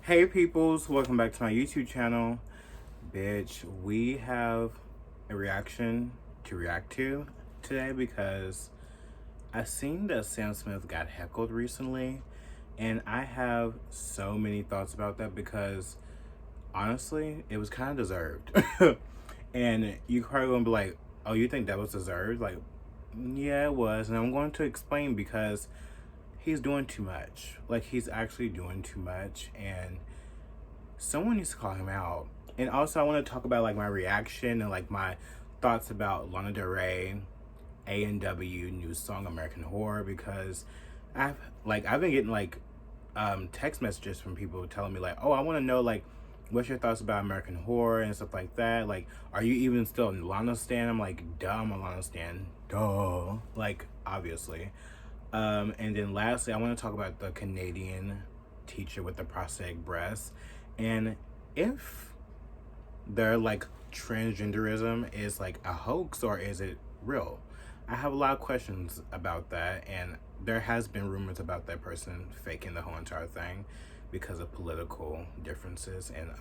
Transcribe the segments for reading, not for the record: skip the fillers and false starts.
Hey peoples, welcome back to my YouTube channel. Bitch, we have a reaction to react to today because I seen that Sam Smith got heckled recently, and I have so many thoughts about that because honestly, it was kind of deserved. And you probably gonna be like, oh, you think that was deserved? Like, yeah, it was, and I'm going to explain because he's doing too much. Like, he's actually doing too much, and someone needs to call him out. And also, I want to talk about like my reaction and like my thoughts about Lana Del Rey A&W new song American Horror, because I've been getting like text messages from people telling me like, oh, I want to know like what's your thoughts about American Horror and stuff like that. Like, are you even still in Lana stan? I'm like, duh, I'm a Lana stan. Duh. Like, obviously. And then lastly, I want to talk about the Canadian teacher with the prosthetic breasts, and if they're like transgenderism is like a hoax or is it real. I have a lot of questions about that, and there has been rumors about that person faking the whole entire thing because of political differences, and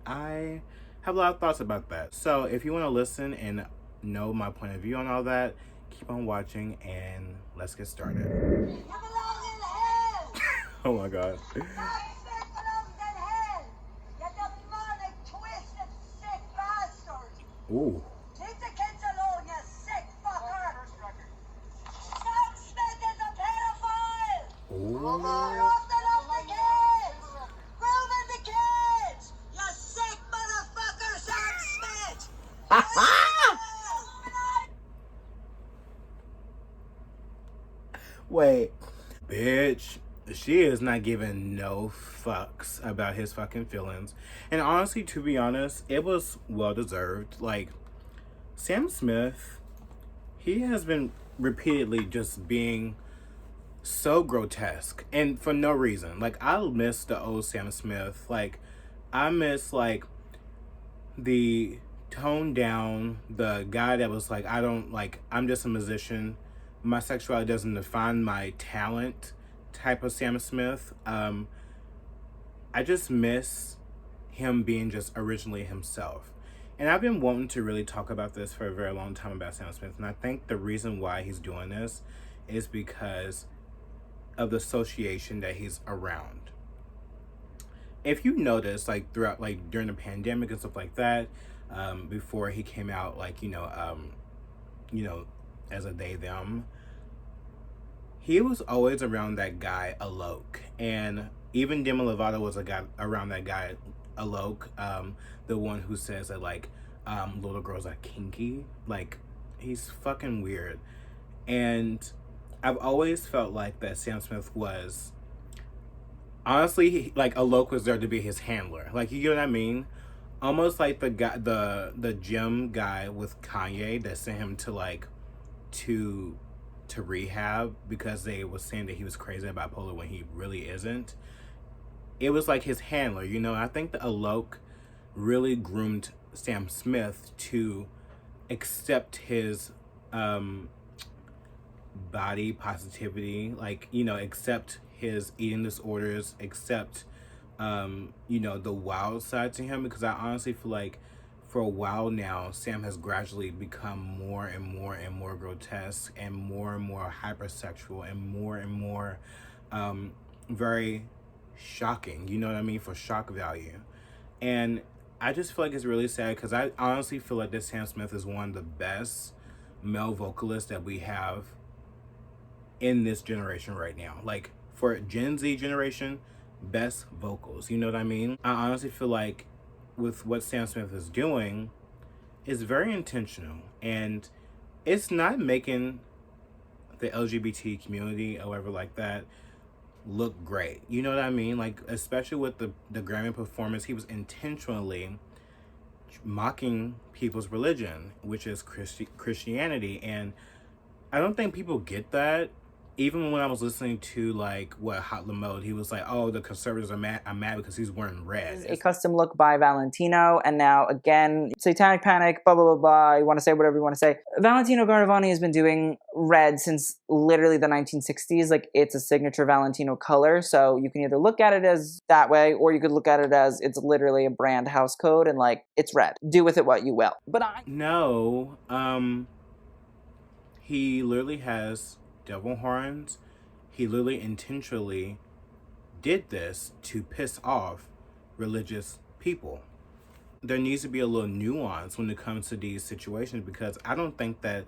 I have a lot of thoughts about that. So if you want to listen and know my point of view on all that, keep on watching and let's get started. You belong in hell! Oh my god. God belongs in hell! You demonic, twisted, sick bastard! Ooh. Leave the kids alone, you sick fucker! Sam Smith is a pedophile! Ooh. You're often off the kids! Grooming the kids! You sick motherfucker, Sam Smith! Wait. Bitch, she is not giving no fucks about his fucking feelings. And honestly, to be honest, it was well deserved. Like, Sam Smith, he has been repeatedly just being so grotesque and for no reason. Like, I miss the old Sam Smith. Like, I miss like the toned down, the guy that was like, I don't like, I'm just a musician, my sexuality doesn't define my talent type of Sam Smith. I just miss him being just originally himself. And I've been wanting to really talk about this for a very long time about Sam Smith, and I think the reason why he's doing this is because of the association that he's around. If you notice, like throughout, like during the pandemic and stuff like that, before he came out, like as a they them, he was always around that guy Alok, and even Demi Lovato was a guy around that guy Alok, the one who says that like little girls are kinky. Like, he's fucking weird, and I've always felt like that Sam Smith was honestly like Alok was there to be his handler. Like, you get what I mean? Almost like the guy, the gym guy with Kanye that sent him to like to rehab because they was saying that he was crazy and bipolar when he really isn't. It was like his handler, you know. I think that Alok really groomed Sam Smith to accept his body positivity, like, accept his eating disorders, accept the wild side to him, because I honestly feel like for a while now, Sam has gradually become more and more and more grotesque and more hypersexual and more very shocking, you know what I mean, for shock value. And I just feel like it's really sad because I honestly feel like this Sam Smith is one of the best male vocalists that we have in this generation right now. Like, for Gen Z generation, best vocals, you know what I mean? I honestly feel like with what Sam Smith is doing is very intentional, and it's not making the LGBT community or whatever like that look great, you know what I mean? Like, especially with the Grammy performance, he was intentionally mocking people's religion, which is Christianity, and I don't think people get that. even when I was listening to like what Hot Lamode, he was like, "Oh, the conservatives are mad. I'm mad because he's wearing red." A custom look by Valentino, and now again, Satanic Panic, blah, blah, blah, blah. You want to say whatever you want to say. Valentino Garavani has been doing red since literally the 1960s. Like, it's a signature Valentino color, so you can either look at it as that way, or you could look at it as it's literally a brand house code, and like, it's red. Do with it what you will. But No, he literally has devil horns. He literally intentionally did this to piss off religious people. There needs to be a little nuance when it comes to these situations, because I don't think that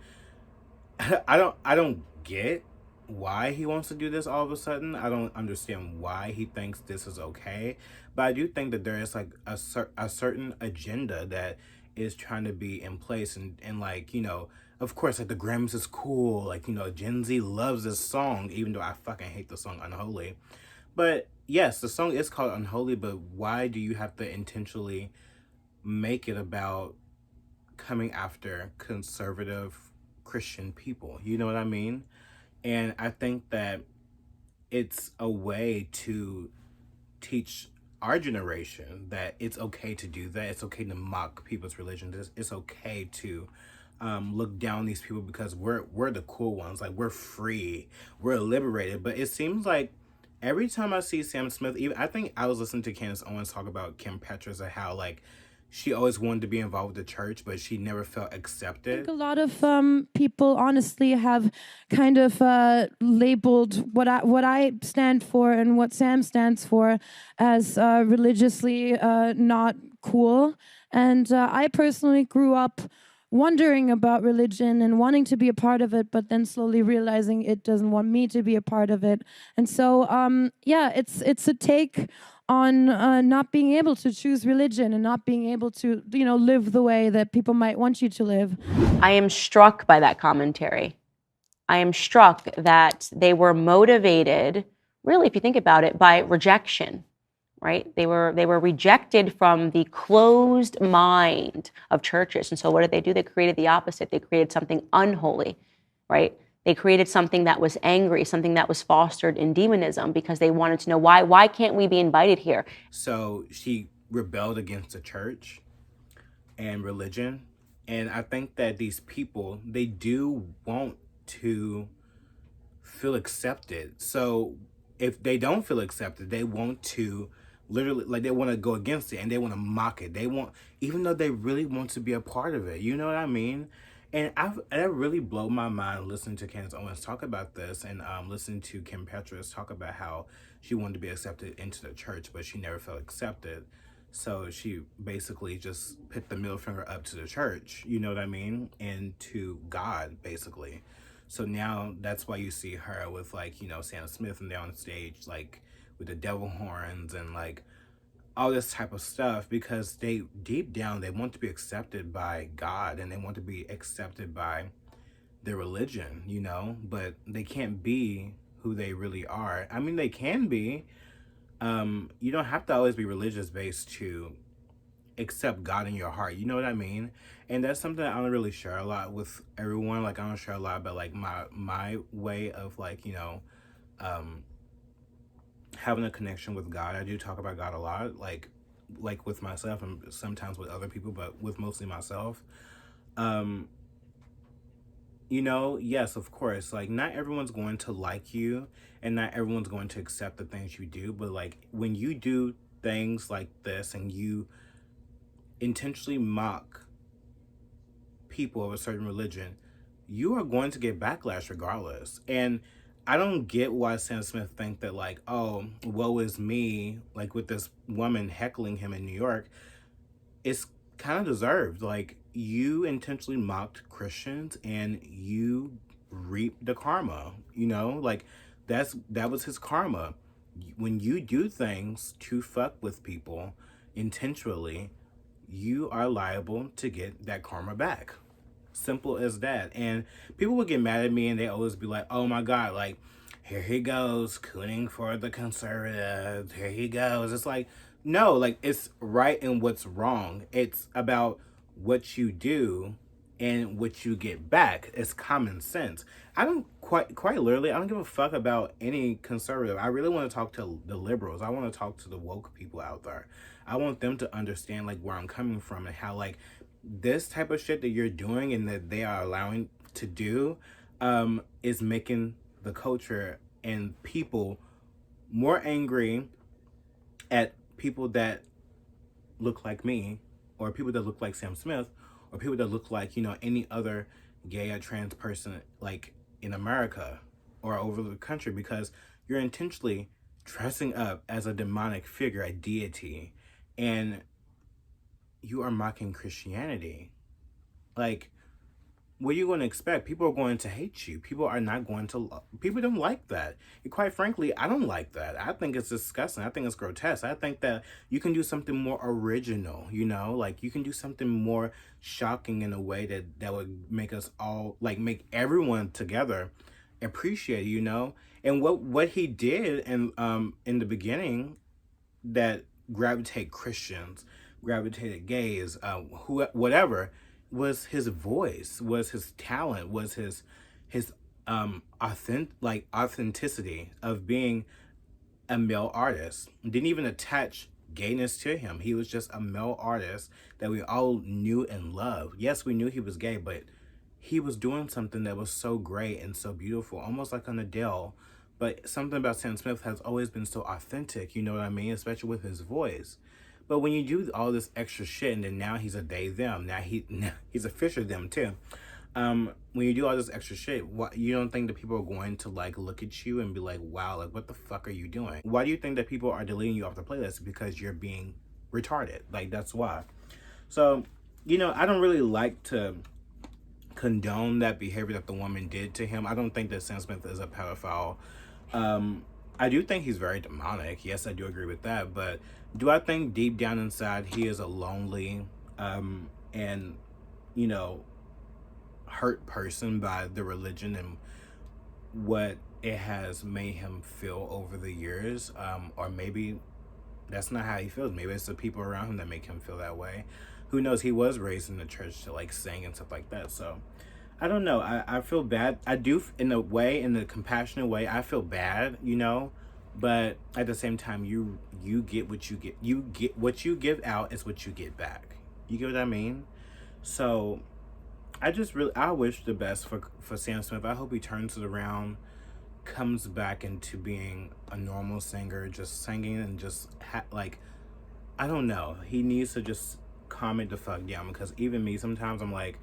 I don't get why he wants to do this all of a sudden. I don't understand why he thinks this is okay, but I do think that there is like a certain agenda that is trying to be in place, and like, you know, of course, like the Grammys is cool, like, you know, Gen Z loves this song, even though I fucking hate the song Unholy. But yes, the song is called Unholy, but why do you have to intentionally make it about coming after conservative Christian people? You know what I mean? And I think that it's a way to teach our generation that it's okay to do that. It's okay to mock people's religion. It's okay to look down these people because we're the cool ones. Like, we're free, we're liberated. But it seems like every time I see Sam Smith, even I think I was listening to Candace Owens talk about Kim Petras and how like she always wanted to be involved with the church, but she never felt accepted. I think a lot of people honestly have kind of labeled what I stand for and what Sam stands for as religiously not cool. And I personally grew up wondering about religion and wanting to be a part of it, but then slowly realizing it doesn't want me to be a part of it. And so, yeah, it's a take on not being able to choose religion and not being able to, you know, live the way that people might want you to live. I am struck by that commentary. I am struck that they were motivated, really, if you think about it, by rejection, right? They were rejected from the closed mind of churches. And so what did they do? They created the opposite. They created something unholy, right? They created something that was angry, something that was fostered in demonism, because they wanted to know why can't we be invited here? So she rebelled against the church and religion. And I think that these people, they do want to feel accepted. So if they don't feel accepted, they want to literally, like, they want to go against it and they want to mock it. They want, even though they really want to be a part of it. You know what I mean? And that really blew my mind listening to Candace Owens talk about this, and listening to Kim Petras talk about how she wanted to be accepted into the church, but she never felt accepted. So she basically just put the middle finger up to the church, you know what I mean? And to God, basically. So now that's why you see her with, like, you know, Sam Smith, and they're on stage, like, with the devil horns and, like, all this type of stuff, because they, deep down, they want to be accepted by God and they want to be accepted by their religion, you know, but they can't be who they really are. I mean, they can be. You don't have to always be religious based to accept God in your heart. You know what I mean? And that's something I don't really share a lot with everyone. Like, I don't share a lot about, like, my way of, like, you know, having a connection with God. I do talk about God a lot, like with myself and sometimes with other people, but with mostly myself. You know, yes, of course, like, not everyone's going to like you and not everyone's going to accept the things you do, but like, when you do things like this and you intentionally mock people of a certain religion, you are going to get backlash regardless. And I don't get why Sam Smith think that, like, oh, woe is me, like with this woman heckling him in New York. It's kind of deserved. Like, you intentionally mocked Christians and you reap the karma, you know? Like, that was his karma. When you do things to fuck with people intentionally, you are liable to get that karma back. Simple as that. And people would get mad at me and they always be like, oh my God, like, here he goes, cooning for the conservatives. Here he goes. It's like, no, like, it's right and what's wrong. It's about what you do and what you get back. It's common sense. I don't quite literally, I don't give a fuck about any conservative. I really want to talk to the liberals. I want to talk to the woke people out there. I want them to understand like where I'm coming from and how like this type of shit that you're doing and that they are allowing to do is making the culture and people more angry at people that look like me, or people that look like Sam Smith, or people that look like, you know, any other gay or trans person like in America or over the country, because you're intentionally dressing up as a demonic figure, a deity, and you are mocking Christianity. Like, what are you going to expect? People are going to hate you. People are not going to people don't like that. And quite frankly, I don't like that. I think it's disgusting. I think it's grotesque. I think that you can do something more original, you know? Like, you can do something more shocking in a way that would make us all, like, make everyone together appreciate it, you know? And what he did in the beginning that gravitate Christians, gravitated gays, whatever, was his voice, was his talent, was his authenticity of being a male artist. Didn't even attach gayness to him. He was just a male artist that we all knew and loved. Yes, we knew he was gay, but he was doing something that was so great and so beautiful, almost like an Adele. But something about Sam Smith has always been so authentic, you know what I mean? Especially with his voice. But when you do all this extra shit, and then now he's a they, them, now he's a Fisher, them too. When you do all this extra shit, you don't think that people are going to like look at you and be like, wow, like what the fuck are you doing? Why do you think that people are deleting you off the playlist? Because you're being retarded. Like, that's why. So, you know, I don't really like to condone that behavior that the woman did to him. I don't think that Sam Smith is a pedophile. I do think he's very demonic. Yes, I do agree with that. But do I think deep down inside he is a lonely and, you know, hurt person by the religion and what it has made him feel over the years? Or maybe that's not how he feels. Maybe it's the people around him that make him feel that way. Who knows? He was raised in the church to like sing and stuff like that. So I don't know. I feel bad. I do, in a way, in the compassionate way, I feel bad, you know, but at the same time, you get what you get. You get what you give out is what you get back. You get what I mean? So I wish the best for Sam Smith. I hope he turns it around, comes back into being a normal singer, just singing and just I don't know. He needs to just calm it the fuck down, because even me, sometimes I'm like,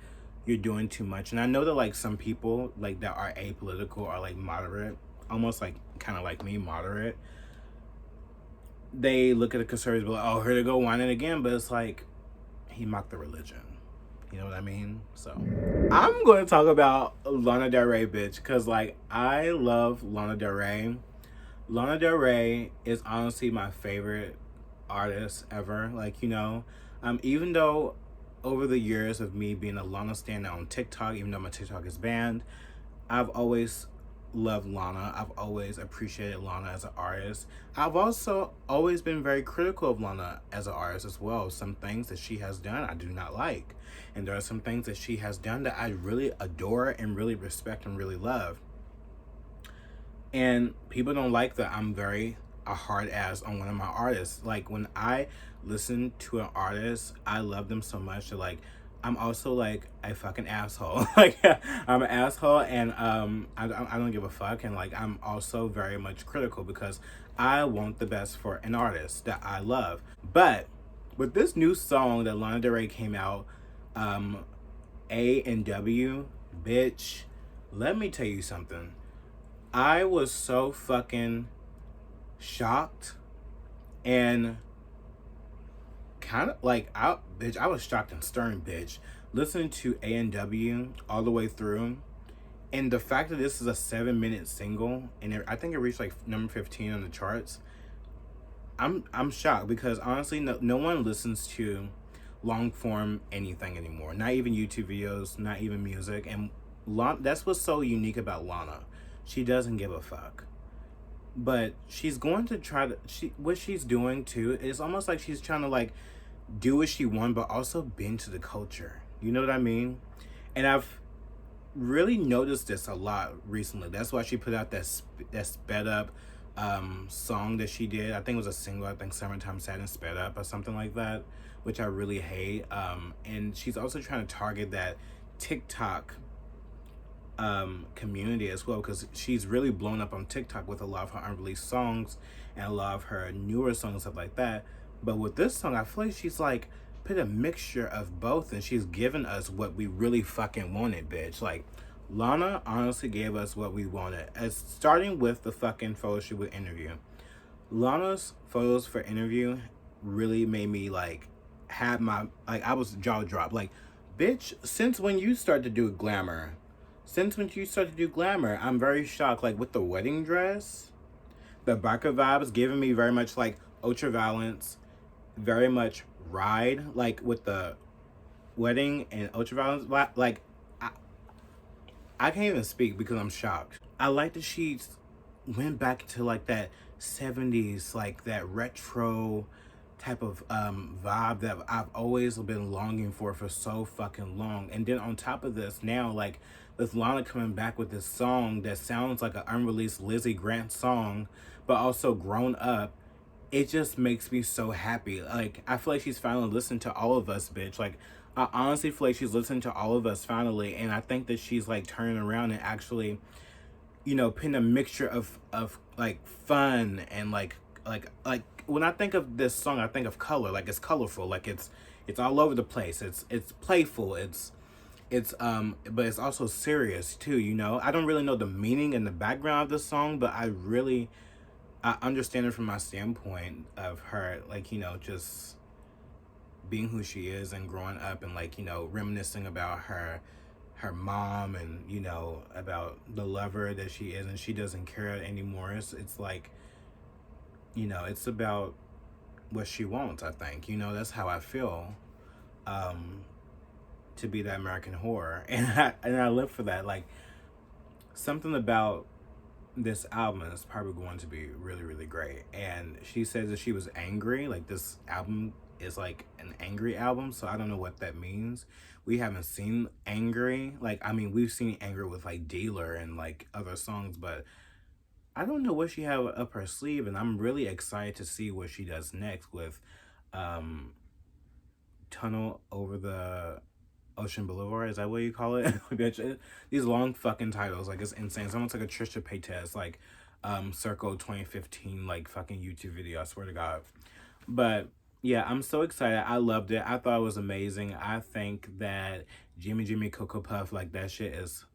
you're doing too much. And I know that like some people like that are apolitical or like moderate, almost like kind of like me, moderate, they look at the conservatives and be like, oh, here they go whining again. But it's like, he mocked the religion. You know what I mean? So I'm going to talk about Lana Del Rey, bitch, because like I love Lana Del Rey. Lana Del Rey is honestly my favorite artist ever. Like, you know, even though over the years of me being a Lana stan on TikTok, even though my TikTok is banned, I've always loved Lana. I've always appreciated Lana as an artist. I've also always been very critical of Lana as an artist as well. Some things that she has done I do not like. And there are some things that she has done that I really adore and really respect and really love. And people don't like that I'm very a hard ass on one of my artists. Like, when I listen to an artist, I love them so much that like I'm also like a fucking asshole. Like, I'm an asshole, and I don't give a fuck. And like, I'm also very much critical because I want the best for an artist that I love. But with this new song that Lana Del Rey came out, A&W, bitch, let me tell you something. I was so fucking shocked and kind of like, I was shocked and stern, bitch, listening to A&W all the way through. And the fact that this is a 7-minute single, and I think it reached like number 15 on the charts, I'm shocked, because honestly, no one listens to long form anything anymore. Not even YouTube videos, not even music. And that's what's so unique about Lana. She doesn't give a fuck. But she's going to try to, what she's doing too, is almost like she's trying to like do what she wants, but also bend to the culture. You know what I mean? And I've really noticed this a lot recently. That's why she put out that sped up song that she did. I think it was a single. I think "Summertime Sadness" sped up or something like that, which I really hate. And she's also trying to target that TikTok community as well, because she's really blown up on TikTok with a lot of her unreleased songs and a lot of her newer songs and stuff like that. But with this song, I feel like she's like put a mixture of both, and she's given us what we really fucking wanted, bitch. Like, Lana honestly gave us what we wanted. As starting with the fucking photo shoot with Interview. Lana's photos for Interview really made me like have my, like, I was jaw dropped. Like, bitch, since when you started to do glamour? I'm very shocked. Like, with the wedding dress, the biker vibes giving me very much like Ultraviolence, very much Ride, like with the wedding and Ultraviolence. Like, I can't even speak because I'm shocked. I like that she went back to like that 70s, like that retro type of vibe that I've always been longing for so fucking long. And then on top of this, now like with Lana coming back with this song that sounds like an unreleased Lizzie Grant song, but also grown up, it just makes me so happy. Like, I feel like she's finally listened to all of us, bitch. Like, I honestly feel like she's listened to all of us finally, and I think that she's like turning around and actually, you know, putting a mixture of like fun and like when I think of this song, I think of color. Like, it's colorful, like it's all over the place. It's playful. It's but it's also serious too. You know, I don't really know the meaning and the background of the song, but I understand it from my standpoint of her, like, you know, just being who she is and growing up and, like, you know, reminiscing about her mom and, you know, about the lover that she is, and she doesn't care anymore. It's like, you know, it's about what she wants, I think. You know, that's how I feel, to be that American whore. And I live for that. Like, something about this album is probably going to be really, really great. And she says that she was angry. Like, this album is like an angry album, so I don't know what that means. We haven't seen angry. Like, I mean, we've seen angry with like Dealer and like other songs, but I don't know what she had up her sleeve, and I'm really excited to see what she does next with Tunnel Over the Ocean Boulevard. Is that what you call it? Bitch, these long fucking titles, like, it's insane. It's almost like a Trisha Paytas, like, Circle 2015, like, fucking YouTube video, I swear to God. But yeah, I'm so excited. I loved it. I thought it was amazing. I think that Jimmy Cocoa Puff, like, that shit is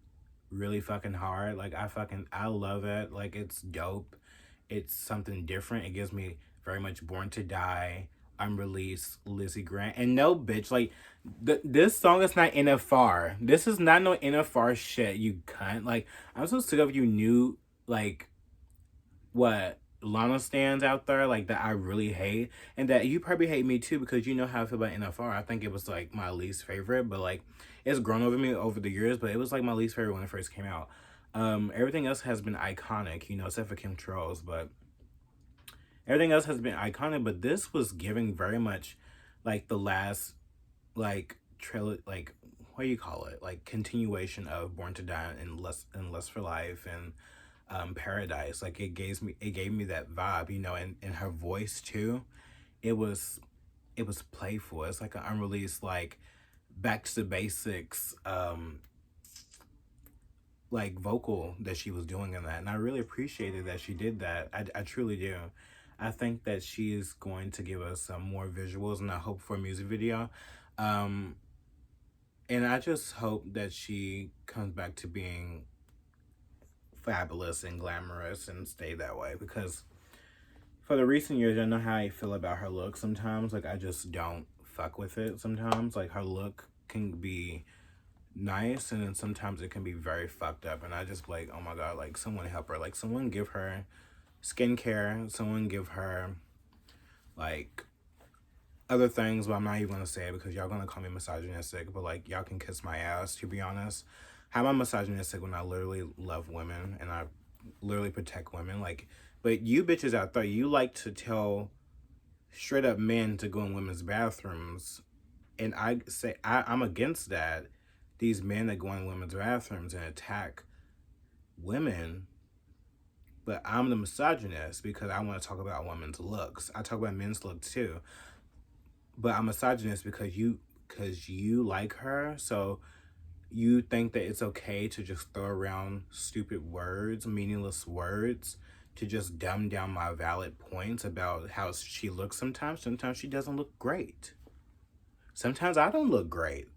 really fucking hard. Like, I love it. Like, it's dope. It's something different. It gives me very much Born to Die, unreleased Lizzie Grant. And no, bitch, like, this song is not NFR. This is not no NFR shit, you cunt. Like, I'm so sick of you new, like, what Lana stands out there, like, that I really hate, and that you probably hate me too, because you know how I feel about NFR. I think it was like my least favorite, but like, it's grown over me over the years, but it was like my least favorite when it first came out. Everything else has been iconic, you know, except for Kim Charles, but everything else has been iconic. But this was giving very much like the last, like, trailer, like, what do you call it, like, continuation of Born to Die and Lust for Life and Paradise. Like, it gave me that vibe, you know, and her voice too. It was playful. It's like an unreleased, like, back to the basics like vocal that she was doing in that, and I really appreciated that she did that. I truly do. I think that she is going to give us some more visuals, and I hope for a music video. And I just hope that she comes back to being fabulous and glamorous and stay that way, because for the recent years, I know how I feel about her look sometimes. Like, I just don't fuck with it sometimes. Like, her look can be nice, and then sometimes it can be very fucked up, and I just like, oh my God, like, someone help her. Like, someone give her skincare, someone give her like other things, but I'm not even gonna say it because y'all gonna call me misogynistic, but like, y'all can kiss my ass, to be honest. How am I misogynistic when I literally love women and I literally protect women? Like, but you bitches out there, you like to tell straight up men to go in women's bathrooms, and I say I'm against that. these men that go in women's bathrooms and attack women. But I'm the misogynist because I want to talk about women's looks. I talk about men's looks too. But I'm misogynist because you like her, so you think that it's okay to just throw around stupid words, meaningless words, to just dumb down my valid points about how she looks sometimes. Sometimes she doesn't look great. Sometimes I don't look great.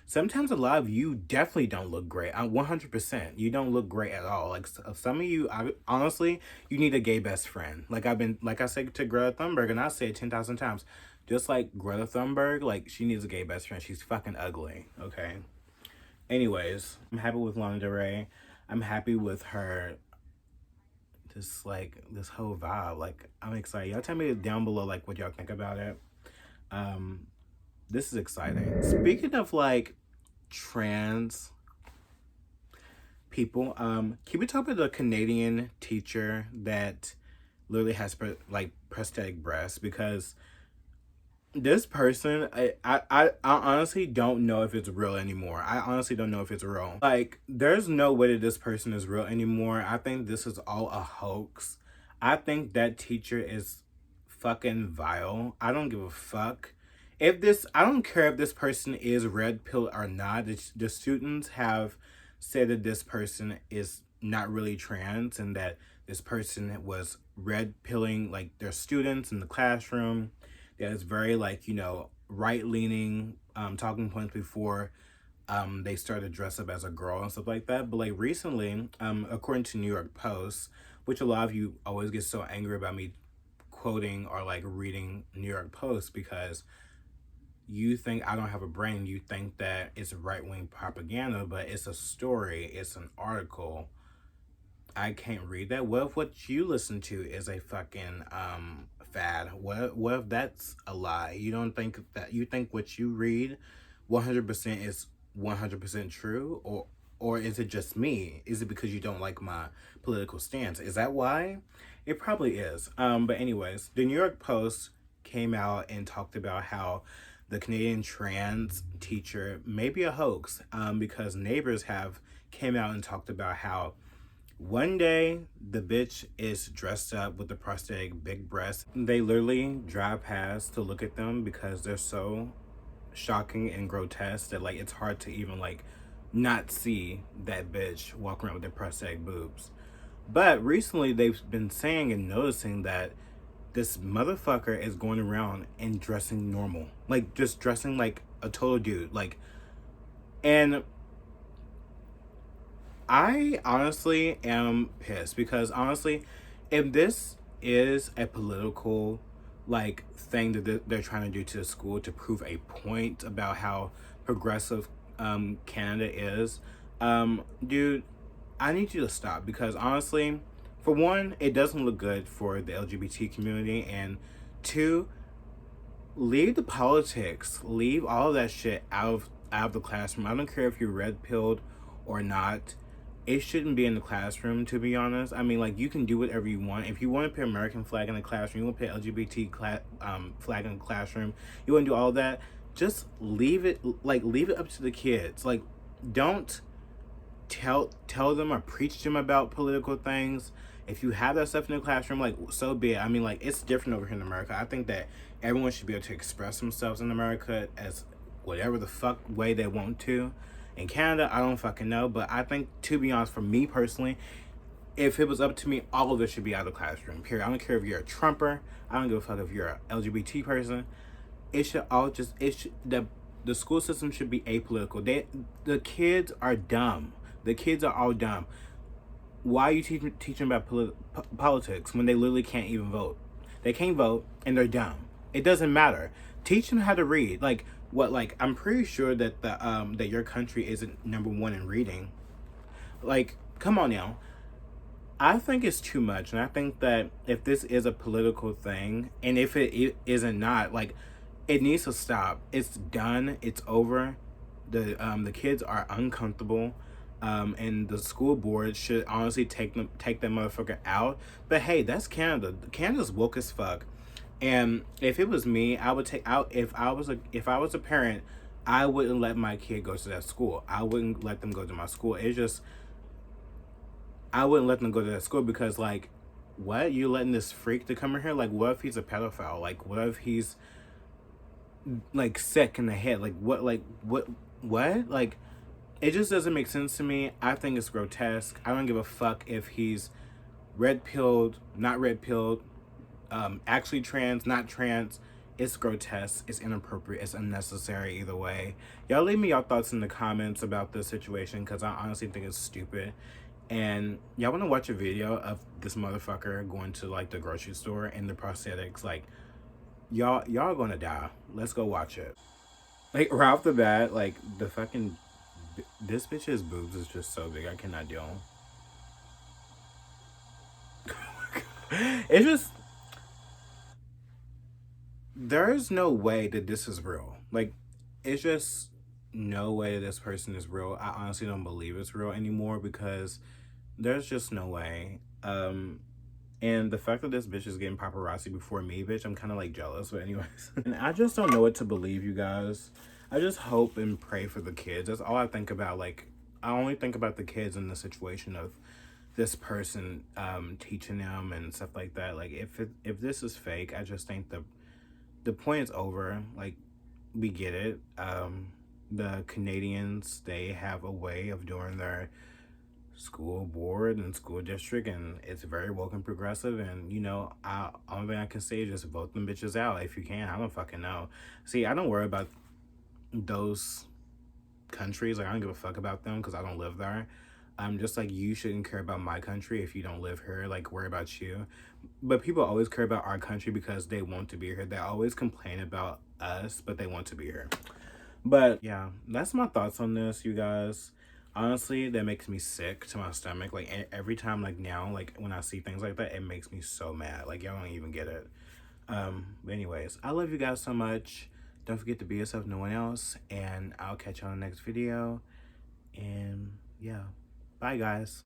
Sometimes a lot of you definitely don't look great. 100%. You don't look great at all. Like some of you, honestly, you need a gay best friend. Like I said to Greta Thunberg, and I say it 10,000 times. Just like Greta Thunberg, like she needs a gay best friend. She's fucking ugly. Okay. Anyways, I'm happy with Lana Del Rey. I'm happy with her. Just like this whole vibe. Like I'm excited. Y'all tell me down below like what y'all think about it. This is exciting. Speaking of like trans people, can we talk about the Canadian teacher that literally has prosthetic breasts? Because this person, I honestly don't know if it's real anymore. I honestly don't know if it's real. Like, there's no way that this person is real anymore. I think this is all a hoax. I think that teacher is fucking vile. I don't give a fuck. I don't care if this person is red pill or not. The students have said that this person is not really trans and that this person was red pilling like their students in the classroom. That is very like, right leaning talking points before they started to dress up as a girl and stuff like that. But like recently, according to New York Post, which a lot of you always get so angry about me quoting or like reading New York Post because you think I don't have a brain. You think that it's right-wing propaganda, but it's a story. It's an article. I can't read that. What if what you listen to is a fucking fad? What if that's a lie? You don't think that, you think what you read 100% is 100% true? Or is it just me? Is it because you don't like my political stance? Is that why? It probably is. But anyways, the New York Post came out and talked about how the Canadian trans teacher may be a hoax, because neighbors have came out and talked about how one day the bitch is dressed up with the prosthetic big breasts. They literally drive past to look at them because they're so shocking and grotesque that like it's hard to even like not see that bitch walk around with their prosthetic boobs. But recently they've been saying and noticing that this motherfucker is going around and dressing normal. Like, just dressing like a total dude. Like, and I honestly am pissed because honestly, if this is a political, like, thing that they're trying to do to the school to prove a point about how progressive Canada is, dude, I need you to stop because honestly, for one, it doesn't look good for the LGBT community, and two, leave the politics, leave all of that shit out of the classroom. I don't care if you're red pilled or not. It shouldn't be in the classroom, to be honest. I mean, like, you can do whatever you want. If you want to put American flag in the classroom, you want to put LGBT flag in the classroom, you want to do all that, just leave it up to the kids. Like, don't tell them or preach them about political things. If you have that stuff in the classroom, like, so be it. I mean, like, it's different over here in America. I think that everyone should be able to express themselves in America as whatever the fuck way they want to. In Canada, I don't fucking know, but I think, to be honest, for me personally, if it was up to me, all of this should be out of the classroom, period. I don't care if you're a Trumper. I don't give a fuck if you're an LGBT person. It should all just, the school system should be apolitical. The kids are dumb. The kids are all dumb. Why are you teaching about politics when they literally can't even vote? They can't vote and they're dumb. It doesn't matter. Teach them how to read. Like, what, like, I'm pretty sure that that your country isn't #1 in reading. Like, come on now. I think it's too much, and I think that if this is a political thing, and if it isn't not, like, it needs to stop. It's done. It's over. The kids are uncomfortable. And the school board should honestly take that motherfucker out. But hey, that's Canada. Canada's woke as fuck. And if it was me, I would take out, if I was a parent I wouldn't let my kid go to that school. I wouldn't let them go to my school. It's just, I wouldn't let them go to that school because, like, what? You letting this freak to come in here? Like, what if he's a pedophile? Like, what if he's, like, sick in the head? Like, what? Like, what? Like, it just doesn't make sense to me. I think it's grotesque. I don't give a fuck if he's red-pilled, not red-pilled, actually trans, not trans. It's grotesque, it's inappropriate, it's unnecessary either way. Y'all leave me y'all thoughts in the comments about this situation because I honestly think it's stupid. And y'all want to watch a video of this motherfucker going to like the grocery store and the prosthetics, like y'all gonna die. Let's go watch it. Like right off the bat, like the fucking, this bitch's boobs is just so big, I cannot deal. It's just, there's no way that this is real. Like, it's just no way this person is real. I honestly don't believe it's real anymore because there's just no way. And the fact that this bitch is getting paparazzi before me, bitch, I'm kind of like jealous. But anyways, and I just don't know what to believe, you guys. I just hope and pray for the kids. That's all I think about. Like, I only think about the kids in the situation of this person teaching them and stuff like that. Like, if this is fake, I just think the point is over. Like, we get it. The Canadians, they have a way of doing their school board and school district, and it's very woke and progressive. And you know, only thing I can say is just vote them bitches out if you can. I don't fucking know. See, I don't worry about those countries. Like, I don't give a fuck about them because I don't live there. I'm just like, you shouldn't care about my country if you don't live here. Like, worry about you. But people always care about our country because they want to be here. They always complain about us, but they want to be here. But yeah, that's my thoughts on this, you guys. Honestly, that makes me sick to my stomach. Like, every time, like now, like when I see things like that, it makes me so mad. Like, y'all don't even get it. But anyways, I love you guys so much. Don't forget to be yourself, no one else. And I'll catch you on the next video. And yeah, bye guys.